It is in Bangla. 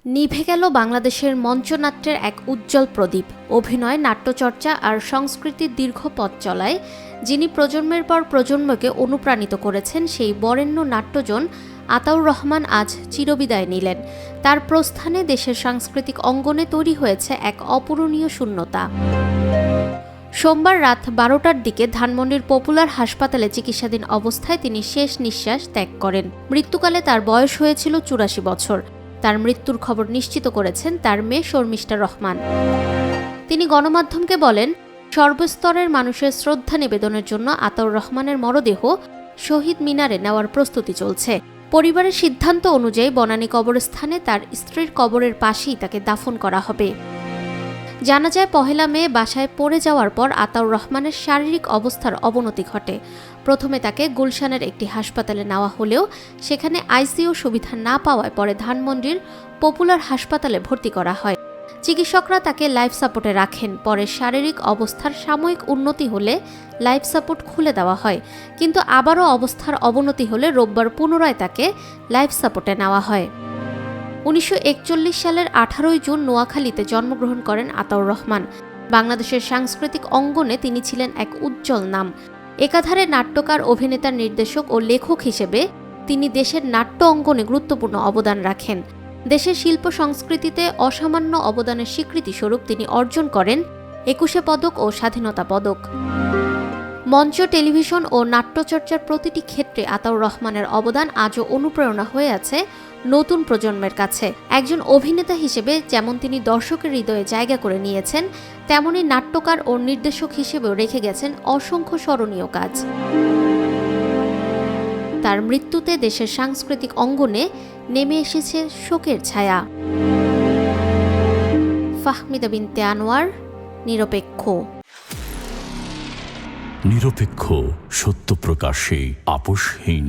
নিভে গেল বাংলাদেশের মঞ্চনাট্যের এক উজ্জ্বল প্রদীপ। অভিনয়, নাট্যচর্চা আর সংস্কৃতির দীর্ঘ পথ চলায় যিনি প্রজন্মের পর প্রজন্মকে অনুপ্রাণিত করেছেন, সেই বরেণ্য নাট্যজন আতাউর রহমান আজ চিরবিদায় নিলেন। তার প্রস্থানে দেশের সাংস্কৃতিক অঙ্গনে তৈরি হয়েছে এক অপূরণীয় শূন্যতা। সোমবার রাত 12টার দিকে ধানমন্ডির পপুলার হাসপাতালে চিকিৎসাধীন অবস্থায় তিনি শেষ নিঃশ্বাস ত্যাগ করেন। মৃত্যুকালে তার বয়স হয়েছিল 84 বছর। তার মৃত্যুর খবর নিশ্চিত করেছেন তার মেয়ে শর্মিষ্ঠা রহমান। তিনি গণমাধ্যমকে বলেন, সর্বস্তরের মানুষের শ্রদ্ধা নিবেদনের জন্য আতাউর রহমানের মরদেহ শহীদ মিনারে নেওয়ার প্রস্তুতি চলছে। পরিবারের সিদ্ধান্ত অনুযায়ী বনানী কবরস্থানে তার স্ত্রীর কবরের পাশেই তাকে দাফন করা হবে। জানা যায়, 1 মে বাসায় পড়ে যাওয়ার পর আতাউর রহমানের শারীরিক অবস্থার অবনতি ঘটে। প্রথমে তাকে গুলশানের একটি হাসপাতালে নেওয়া হলেও সেখানে আইসিইউ সুবিধা না পাওয়ায় পরে ধানমন্ডির পপুলার হাসপাতালে ভর্তি করা হয়। চিকিৎসকরা তাকে লাইফ সাপোর্টে রাখেন। পরে শারীরিক অবস্থার সাময়িক উন্নতি হলে লাইফ সাপোর্ট খুলে দেওয়া হয়, কিন্তু আবারও অবস্থার অবনতি হলে রোববার পুনরায় তাকে লাইফ সাপোর্টে নেওয়া হয়। 1941 সালের 18 জুন নোয়াখালীতে জন্মগ্রহণ করেন আতাউর রহমান। বাংলাদেশের সাংস্কৃতিক অঙ্গনে তিনি ছিলেন এক উজ্জ্বল নাম। একাধারে নাট্যকার, অভিনেতা, নির্দেশক ও লেখক হিসেবে তিনি দেশের নাট্য অঙ্গনে গুরুত্বপূর্ণ অবদান রাখেন। দেশের শিল্প সংস্কৃতিতে অসামান্য অবদানের স্বীকৃতিস্বরূপ তিনি অর্জন করেন 21 পদক ও স্বাধীনতা পদক। মঞ্চ, টেলিভিশন ও নাট্যচর্চার প্রতিটি ক্ষেত্রে আতাউর রহমানের অবদান আজও অনুপ্রেরণা হয়ে আছে নতুন প্রজন্মের কাছে। একজন অভিনেতা হিসেবে যেমন তিনি দর্শকের হৃদয়ে জায়গা করে নিয়েছেন, তেমনি নাট্যকার ও নির্দেশক হিসেবেও রেখে গেছেন অসংখ্য স্মরণীয় কাজ। তার মৃত্যুতে দেশের সাংস্কৃতিক অঙ্গনে নেমে এসেছে শোকের ছায়া। ফাহমিদা বিনতে আনোয়ার, নিরপেক্ষ। নিরপেক্ষ, সত্য প্রকাশে আপোষহীন।